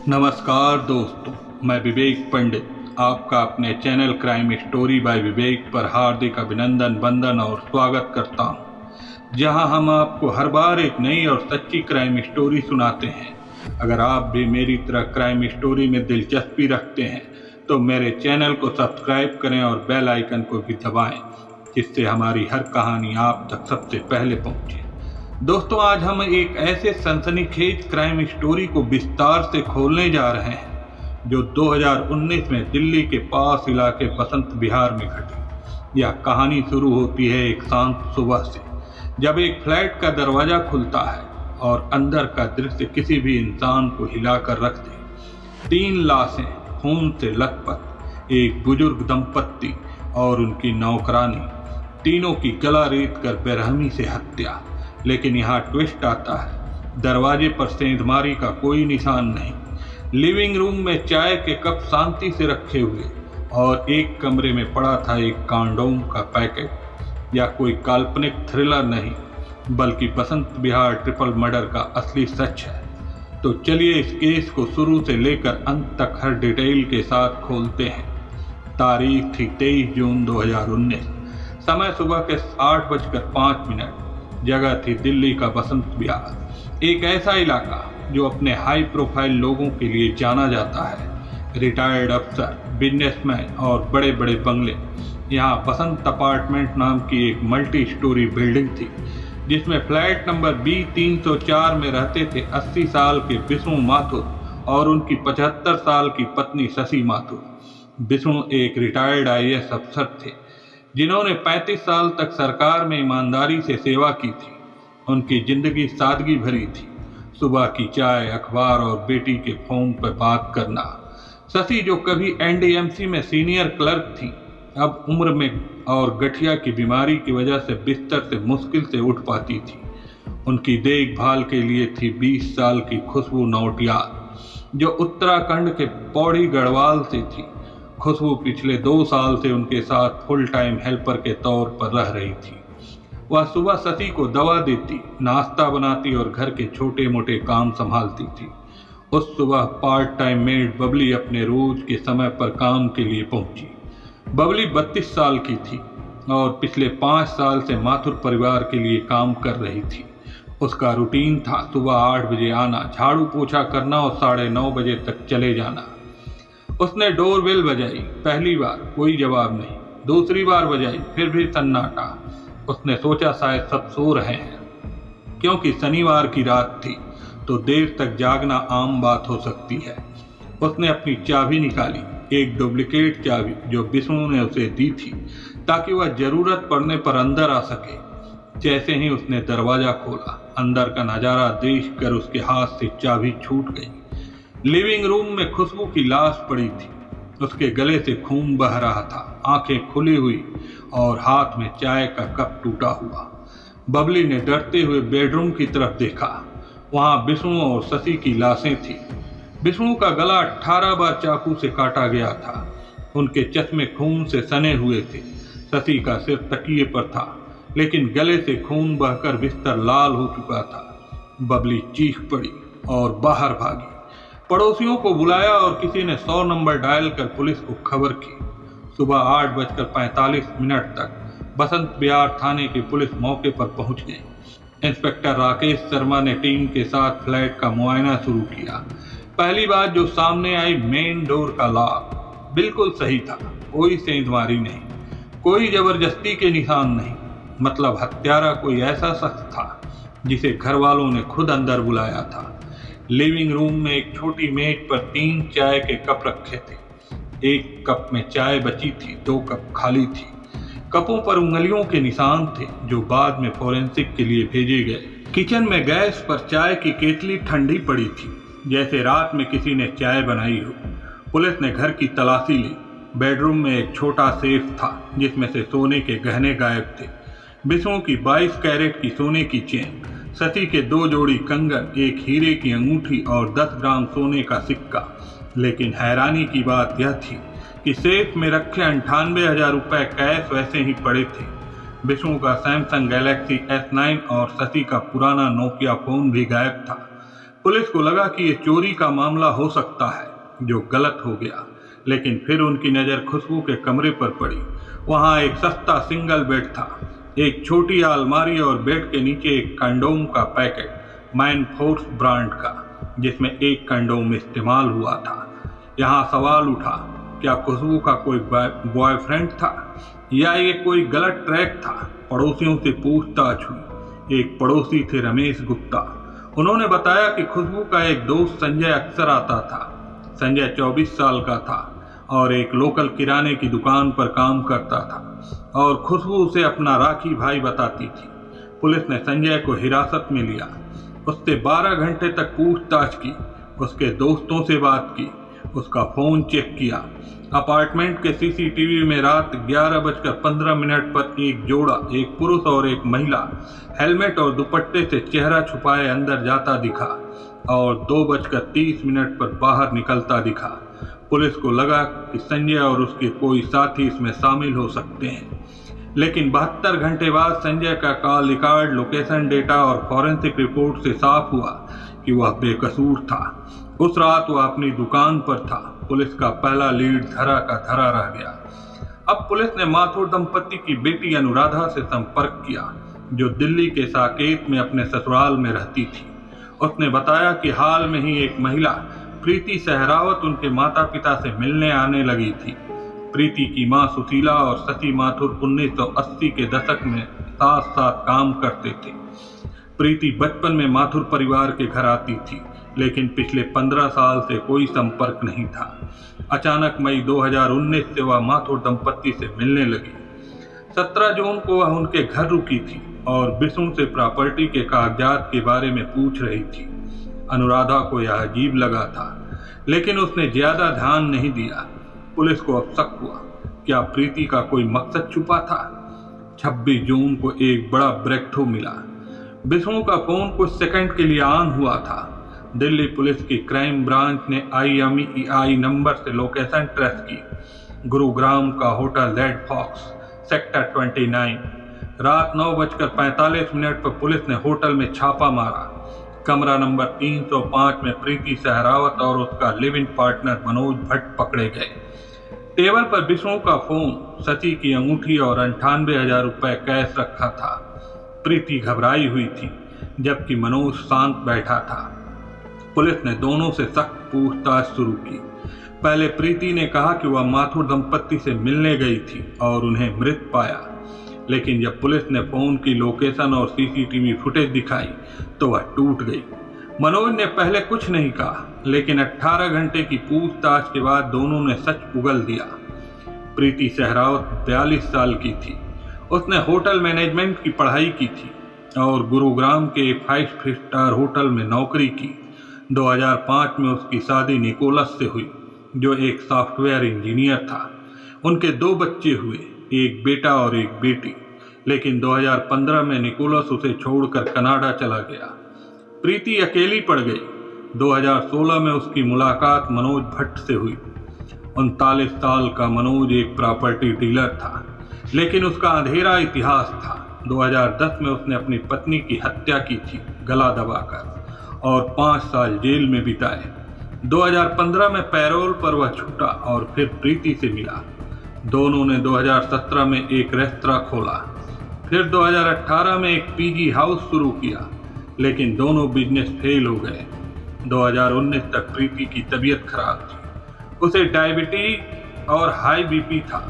नमस्कार दोस्तों, मैं विवेक पंडित आपका अपने चैनल क्राइम स्टोरी बाय विवेक पर हार्दिक अभिनंदन, वंदन और स्वागत करता हूं, जहां हम आपको हर बार एक नई और सच्ची क्राइम स्टोरी सुनाते हैं। अगर आप भी मेरी तरह क्राइम स्टोरी में दिलचस्पी रखते हैं तो मेरे चैनल को सब्सक्राइब करें और बेल आइकन को भी दबाएं, जिससे हमारी हर कहानी आप तक सबसे पहले पहुंचे। दोस्तों, आज हम एक ऐसे सनसनीखेज क्राइम स्टोरी को विस्तार से खोलने जा रहे हैं जो 2019 में दिल्ली के पास इलाके बसंत विहार में घटी। यह कहानी शुरू होती है एक शांत सुबह से, जब एक फ्लैट का दरवाजा खुलता है और अंदर का दृश्य किसी भी इंसान को हिलाकर रख दे। 3 लाशें खून से लथपथ, एक बुजुर्ग दंपत्ति और उनकी नौकरानी, तीनों की गला रेत कर बेरहमी से हत्या। लेकिन यहाँ ट्विस्ट आता है। दरवाजे पर सेंधमारी का कोई निशान नहीं। लिविंग रूम में चाय के कप शांति से रखे हुए और एक कमरे में पड़ा था एक कंडोम का पैकेट। या कोई काल्पनिक थ्रिलर नहीं, बल्कि बसंत विहार ट्रिपल मर्डर का असली सच है। तो चलिए इस केस को शुरू से लेकर अंत तक हर डिटेल के साथ खोलते हैं। तारीख थी 23 जून 2019। समय सुबह के 8:05। जगह थी दिल्ली का बसंत विहार, एक ऐसा इलाका जो अपने हाई प्रोफाइल लोगों के लिए जाना जाता है। रिटायर्ड अफसर, बिजनेसमैन और बड़े बड़े बंगले। यहाँ बसंत अपार्टमेंट नाम की एक मल्टी स्टोरी बिल्डिंग थी, जिसमें फ्लैट नंबर B304 में रहते थे 80 साल के विष्णु माथुर और उनकी 75 साल की पत्नी शशि माथुर। विष्णु एक रिटायर्ड IAS अफसर थे, जिन्होंने 35 साल तक सरकार में ईमानदारी से सेवा की थी। उनकी जिंदगी सादगी भरी थी। सुबह की चाय, अखबार और बेटी के फोन पर बात करना। शशि, जो कभी NDMC में सीनियर क्लर्क थी, अब उम्र में और गठिया की बीमारी की वजह से बिस्तर से मुश्किल से उठ पाती थी। उनकी देखभाल के लिए थी 20 साल की खुशबू नौटियाल, जो उत्तराखंड के पौड़ी गढ़वाल से थी। खुशबू पिछले 2 साल से उनके साथ फुल टाइम हेल्पर के तौर पर रह रही थी। वह सुबह शशि को दवा देती, नाश्ता बनाती और घर के छोटे मोटे काम संभालती थी। उस सुबह पार्ट टाइम मेड बबली अपने रोज के समय पर काम के लिए पहुंची। बबली 32 साल की थी और पिछले 5 साल से माथुर परिवार के लिए काम कर रही थी। उसका रूटीन था सुबह 8 बजे आना, झाड़ू पोछा करना और 9:30 बजे तक चले जाना। उसने डोरबेल बजाई। पहली बार कोई जवाब नहीं, दूसरी बार बजाई, फिर भी सन्नाटा। उसने सोचा शायद सब सो रहे हैं, क्योंकि शनिवार की रात थी तो देर तक जागना आम बात हो सकती है। उसने अपनी चाबी निकाली, एक डुप्लीकेट चाबी जो विष्णु ने उसे दी थी, ताकि वह जरूरत पड़ने पर अंदर आ सके। जैसे ही उसने दरवाजा खोला, अंदर का नजारा देखकर उसके हाथ से चाबी छूट गई। लिविंग रूम में खुशबू की लाश पड़ी थी। उसके गले से खून बह रहा था, आंखें खुली हुई और हाथ में चाय का कप टूटा हुआ। बबली ने डरते हुए बेडरूम की तरफ देखा। वहां विष्णु और शशि की लाशें थी। विष्णु का गला 18 बार चाकू से काटा गया था। उनके चश्मे खून से सने हुए थे। शशि का सिर तकिए पर था, लेकिन गले से खून बहकर बिस्तर लाल हो चुका था। बबली चीख पड़ी और बाहर भागी। पड़ोसियों को बुलाया और किसी ने 100 नंबर डायल कर पुलिस को खबर की। सुबह 8:45 तक बसंत विहार थाने की पुलिस मौके पर पहुंच गई। इंस्पेक्टर राकेश शर्मा ने टीम के साथ फ्लैट का मुआयना शुरू किया। पहली बात जो सामने आई, मेन डोर का लॉक बिल्कुल सही था। कोई सेंधमारी नहीं, कोई जबरदस्ती के निशान नहीं। मतलब हत्यारा कोई ऐसा शख्स था जिसे घर वालों ने खुद अंदर बुलाया था। लिविंग रूम में एक छोटी मेज पर 3 चाय के कप रखे थे। एक कप में चाय बची थी, 2 कप खाली थी। कपों पर उंगलियों के निशान थे, जो बाद में फोरेंसिक के लिए भेजे गए। किचन में गैस पर चाय की केतली ठंडी पड़ी थी, जैसे रात में किसी ने चाय बनाई हो। पुलिस ने घर की तलाशी ली। बेडरूम में एक छोटा सेफ था, जिसमें से सोने के गहने गायब थे। विष्णु की 22 कैरेट की सोने की चेन, शशि के 2 जोड़ी कंगन, एक हीरे की अंगूठी और 10 ग्राम सोने का सिक्का। लेकिन हैरानी की बात यह थी कि सेफ में रखे 98,000 रुपए कैश वैसे ही पड़े थे। विष्णु का सैमसंग गैलेक्सी S9 और शशि का पुराना नोकिया फोन भी गायब था। पुलिस को लगा कि ये चोरी का मामला हो सकता है जो गलत हो गया, लेकिन फिर उनकी नज़र खुशबू के कमरे पर पड़ी। वहाँ एक सस्ता सिंगल बेड था, एक छोटी अलमारी और बेड के नीचे एक कंडोम का पैकेट, मैन फोर्स ब्रांड का, जिसमें एक कंडोम इस्तेमाल हुआ था। यहाँ सवाल उठा, क्या खुशबू का कोई बॉयफ्रेंड था या ये कोई गलत ट्रैक था? पड़ोसियों से पूछताछ हुई। एक पड़ोसी थे रमेश गुप्ता। उन्होंने बताया कि खुशबू का एक दोस्त संजय अक्सर आता था। संजय 24 साल का था और एक लोकल किराने की दुकान पर काम करता था और खुशबू उसे अपना राखी भाई बताती थी। पुलिस ने संजय को हिरासत में लिया। उससे 12 घंटे तक पूछताछ की, उसके दोस्तों से बात की, उसका फ़ोन चेक किया। अपार्टमेंट के सीसीटीवी में रात 11:15 पर एक जोड़ा, एक पुरुष और एक महिला, हेलमेट और दुपट्टे से चेहरा छुपाए अंदर जाता दिखा और 2:30 पर बाहर निकलता दिखा। पुलिस को लगा कि संजय और उसके कोई साथी इसमें शामिल हो सकते हैं, लेकिन 72 घंटे बाद संजय का कॉल रिकॉर्ड, लोकेशन डेटा और फॉरेंसिक रिपोर्ट से साफ हुआ कि वह बेकसूर था। उस रात वह अपनी दुकान पर था। पुलिस का पहला लीड धरा का धरा रह गया। अब पुलिस ने माथुर दंपति की बेटी अनुराधा से संपर्क किया, जो दिल्ली के साकेत में अपने ससुराल में रहती थी। उसने बताया कि हाल में ही एक महिला, प्रीति सहरावत, उनके माता पिता से मिलने आने लगी थी। प्रीति की मां सुशीला और शशि माथुर 1980 के दशक में साथ साथ काम करते थे। प्रीति बचपन में माथुर परिवार के घर आती थी, लेकिन पिछले 15 साल से कोई संपर्क नहीं था। अचानक मई 2019 से वह माथुर दंपति से मिलने लगी। 17 जून को वह उनके घर रुकी थी और विष्णु से प्रॉपर्टी के कागजात के बारे में पूछ रही थी। अनुराधा को यह अजीब लगा था, लेकिन उसने ज्यादा ध्यान नहीं दिया। पुलिस को अब शक हुआ, क्या प्रीति का कोई मकसद छुपा था? 26 जून को एक बड़ा ब्रेक थ्रू मिला। विष्णु का फोन कुछ सेकंड के लिए ऑन हुआ था। दिल्ली पुलिस की क्राइम ब्रांच ने IMEI नंबर से लोकेशन ट्रेस की। गुरुग्राम का होटल रेड फॉक्स, सेक्टर 29। रात 9:45 पर पुलिस ने होटल में छापा मारा। कमरा नंबर 305 में प्रीति सहरावत और उसका live in partner Manoj Bhatt पकड़े गए। टेबल पर विष्णु का फोन, शशि की अंगूठी और 98,000 रुपए कैश रखा था। प्रीति घबराई हुई थी, जबकि मनोज शांत बैठा था। पुलिस ने दोनों से सख्त पूछताछ शुरू की। पहले प्रीति ने कहा कि वह माथुर दंपति से मिलने गई थी और उन्हें मृत पाया, लेकिन जब पुलिस ने फोन की लोकेशन और CCTV फुटेज दिखाई तो वह टूट गई। मनोज ने पहले कुछ नहीं कहा, लेकिन 18 घंटे की पूछताछ के बाद दोनों ने सच उगल दिया। प्रीति सहरावत 42 साल की थी। उसने होटल मैनेजमेंट की पढ़ाई की थी और गुरुग्राम के 5 स्टार होटल में नौकरी की। 2005 में उसकी शादी निकोलस से हुई, जो एक सॉफ्टवेयर इंजीनियर था। उनके 2 बच्चे हुए, एक बेटा और एक बेटी, लेकिन 2015 में निकोलस उसे छोड़कर कनाडा चला गया। प्रीति अकेली पड़ गई। 2016 में उसकी मुलाकात मनोज भट्ट से हुई। 39 साल का मनोज एक प्रॉपर्टी डीलर था, लेकिन उसका अंधेरा इतिहास था। 2010 में उसने अपनी पत्नी की हत्या की थी, गला दबाकर, और 5 साल जेल में बिताए। 2015 में पैरोल पर वह छूटा और फिर प्रीति से मिला। दोनों ने 2017 में एक रेस्तरां खोला, फिर 2018 में एक PG हाउस शुरू किया, लेकिन दोनों बिजनेस फेल हो गए। 2019 तक प्रीति की तबीयत खराब थी। उसे डायबिटीज और हाई BP था।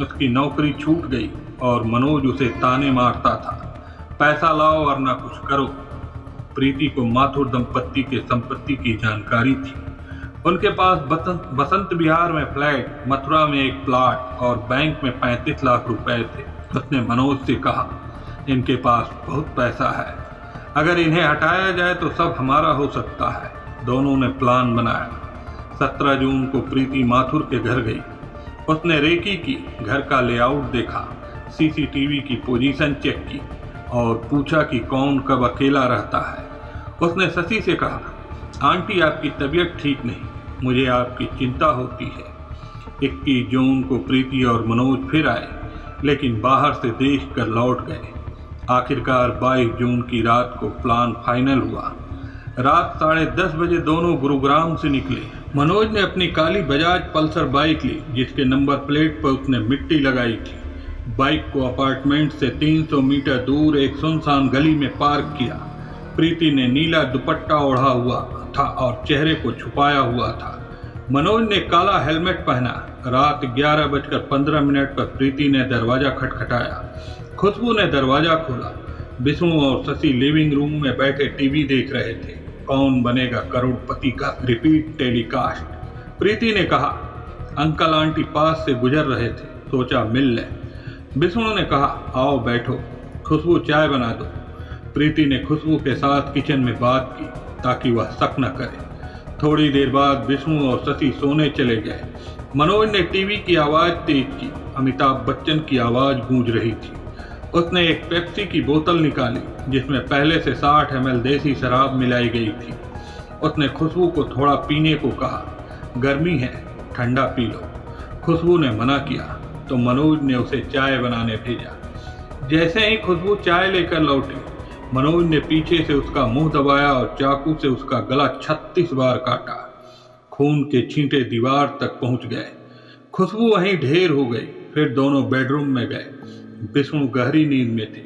उसकी नौकरी छूट गई और मनोज उसे ताने मारता था, पैसा लाओ वरना कुछ करो। प्रीति को माथुर दंपति के संपत्ति की जानकारी थी। उनके पास बसंत विहार में फ्लैट, मथुरा में एक प्लॉट और बैंक में 35 लाख रुपए थे। उसने मनोज से कहा, इनके पास बहुत पैसा है, अगर इन्हें हटाया जाए तो सब हमारा हो सकता है। दोनों ने प्लान बनाया। 17 जून को प्रीति माथुर के घर गई। उसने रेकी की, घर का लेआउट देखा, CCTV की पोजीशन चेक की और पूछा कि कौन कब अकेला रहता है। उसने शशि से कहा, आंटी आपकी तबीयत ठीक नहीं, मुझे आपकी चिंता होती है। 21 जून को प्रीति और मनोज फिर आए, लेकिन बाहर से देख कर लौट गए। आखिरकार 22 जून की रात को प्लान फाइनल हुआ। रात 10:30 बजे दोनों गुरुग्राम से निकले। मनोज ने अपनी काली बजाज पल्सर बाइक ली जिसके नंबर प्लेट पर उसने मिट्टी लगाई थी। बाइक को अपार्टमेंट से 300 मीटर दूर एक सुनसान गली में पार्क किया। प्रीति ने नीला दुपट्टा ओढ़ा हुआ था और चेहरे को छुपाया हुआ था। मनोज ने काला हेलमेट पहना। रात 11:15 पर प्रीति ने दरवाजा खटखटाया। खुशबू ने दरवाजा खोला। विष्णु और शशि लिविंग रूम में बैठे टीवी देख रहे थे। कौन बनेगा करोड़पति का रिपीट टेलीकास्ट। प्रीति ने कहा, अंकल आंटी पास से गुजर रहे थे, सोचा मिल ले। विष्णु ने कहा, आओ बैठो, खुशबू चाय बना दो। प्रीति ने खुशबू के साथ किचन में बात की ताकि वह शक न करे। थोड़ी देर बाद विष्णु और शशि सोने चले गए। मनोज ने टीवी की आवाज़ तेज की। अमिताभ बच्चन की आवाज़ गूंज रही थी। उसने एक पेप्सी की बोतल निकाली जिसमें पहले से 60 ml देसी शराब मिलाई गई थी। उसने खुशबू को थोड़ा पीने को कहा, गर्मी है, ठंडा पी लो। खुशबू ने मना किया तो मनोज ने उसे चाय बनाने भेजा। जैसे ही खुशबू चाय लेकर लौटी, मनोज ने पीछे से उसका मुंह दबाया और चाकू से उसका गला 36 बार काटा। खून के छींटे दीवार तक पहुंच गए। खुशबू वहीं ढेर हो गई। फिर दोनों बेडरूम में गए। विष्णु गहरी नींद में थे।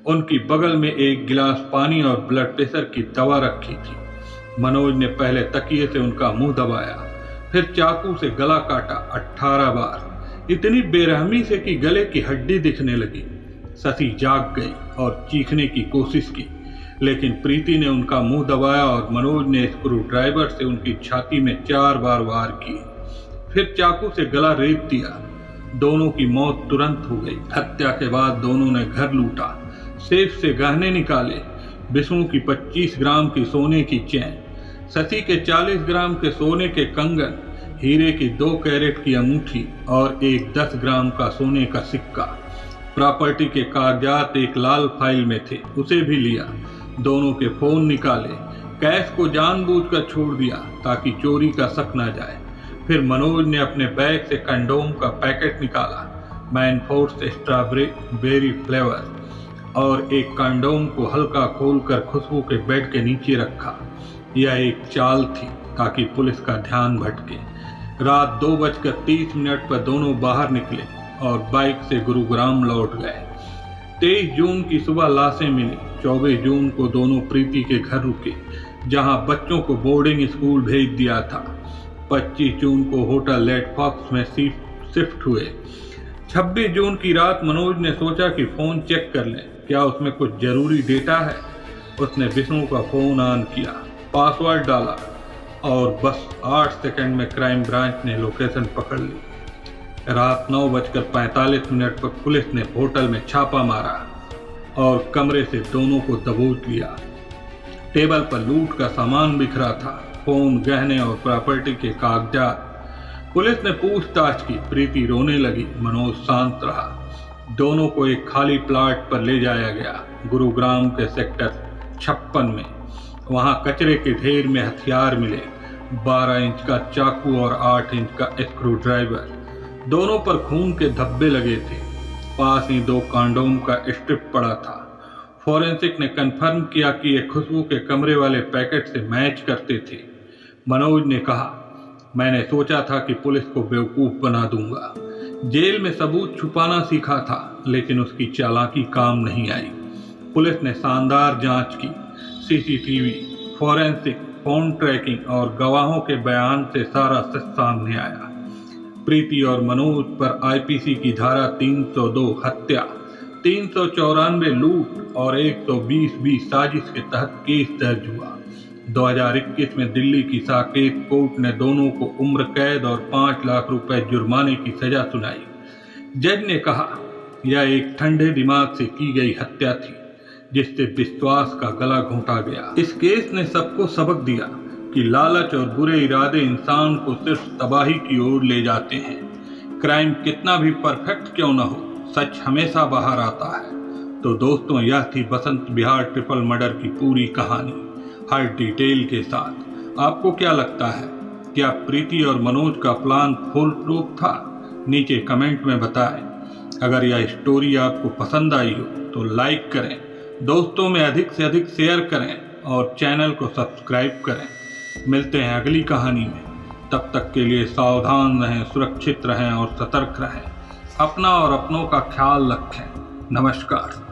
उनकी बगल में एक गिलास पानी और ब्लड प्रेशर की दवा रखी थी। मनोज ने पहले तकिए से उनका मुंह दबाया, फिर चाकू से गला काटा 18 बार, इतनी बेरहमी से कि गले की हड्डी दिखने लगी। शशि जाग गई और चीखने की कोशिश की, लेकिन प्रीति ने उनका मुंह दबाया और मनोज ने स्क्रू ड्राइवर से उनकी छाती में 4 बार वार किए, फिर चाकू से गला रेत दिया। दोनों की मौत तुरंत हो गई। हत्या के बाद दोनों ने घर लूटा, सेफ से गहने निकाले। विष्णु की 25 ग्राम की सोने की चैन, शशि के 40 ग्राम के सोने के कंगन, हीरे की 2 कैरेट की अंगूठी और एक 10 ग्राम का सोने का सिक्का। प्रॉपर्टी के कागजात एक लाल फाइल में थे, उसे भी लिया। दोनों के फोन निकाले। कैश को जानबूझकर छोड़ दिया ताकि चोरी का शक न जाए। फिर मनोज ने अपने बैग से कंडोम का पैकेट निकाला, मैनफोर्स स्ट्रॉबेरी फ्लेवर, और एक कंडोम को हल्का खोलकर खुशबू के बेड के नीचे रखा। यह एक चाल थी ताकि पुलिस का ध्यान भटके। रात 2:30 पर दोनों बाहर निकले और बाइक से गुरुग्राम लौट गए। 23 जून की सुबह लाशें मिली। 24 जून को दोनों प्रीति के घर रुके, जहां बच्चों को बोर्डिंग स्कूल भेज दिया था। 25 जून को होटल लेड फॉक्स में शिफ्ट हुए। 26 जून की रात मनोज ने सोचा कि फ़ोन चेक कर लें, क्या उसमें कुछ ज़रूरी डेटा है। उसने विष्णु का फ़ोन ऑन किया, पासवर्ड डाला और बस 8 सेकंड में क्राइम ब्रांच ने लोकेशन पकड़ ली। रात 9:45 पर पुलिस ने होटल में छापा मारा और कमरे से दोनों को दबोच लिया। टेबल पर लूट का सामान बिखरा था, फोन, गहने और प्रॉपर्टी के कागजात। पुलिस ने पूछताछ की। प्रीति रोने लगी, मनोज शांत रहा। दोनों को एक खाली प्लाट पर ले जाया गया, गुरुग्राम के सेक्टर 56 में। वहां कचरे के ढेर में हथियार मिले, 12 इंच का चाकू और 8 इंच का स्क्रू ड्राइवर। दोनों पर खून के धब्बे लगे थे। पास ही 2 कंडोम का स्ट्रिप पड़ा था। फॉरेंसिक ने कंफर्म किया कि ये खुशबू के कमरे वाले पैकेट से मैच करते थे। मनोज ने कहा, मैंने सोचा था कि पुलिस को बेवकूफ़ बना दूंगा। जेल में सबूत छुपाना सीखा था, लेकिन उसकी चालाकी काम नहीं आई। पुलिस ने शानदार जांच की। सीसीटीवी, फॉरेंसिक, फोन ट्रैकिंग और गवाहों के बयान से सारा सच सामने आया। प्रीति और मनोज पर आईपीसी की धारा 302 हत्या, 394 लूट और 120 साजिश के तहत केस दर्ज हुआ। 2021 में दिल्ली की साकेत कोर्ट ने दोनों को उम्र कैद और 5 लाख रुपए जुर्माने की सजा सुनाई। जज ने कहा, यह एक ठंडे दिमाग से की गई हत्या थी जिससे विश्वास का गला घोंटा गया। इस केस ने सबको सबक दिया कि लालच और बुरे इरादे इंसान को सिर्फ तबाही की ओर ले जाते हैं। क्राइम कितना भी परफेक्ट क्यों न हो, सच हमेशा बाहर आता है। तो दोस्तों, यह थी बसंत विहार ट्रिपल मर्डर की पूरी कहानी, हर डिटेल के साथ। आपको क्या लगता है, क्या प्रीति और मनोज का प्लान फुल प्रूफ था? नीचे कमेंट में बताएं। अगर यह स्टोरी आपको पसंद आई हो तो लाइक करें, दोस्तों में अधिक से अधिक शेयर करें और चैनल को सब्सक्राइब करें। मिलते हैं अगली कहानी में, तब तक के लिए सावधान रहें, सुरक्षित रहें और सतर्क रहें। अपना और अपनों का ख्याल रखें। नमस्कार।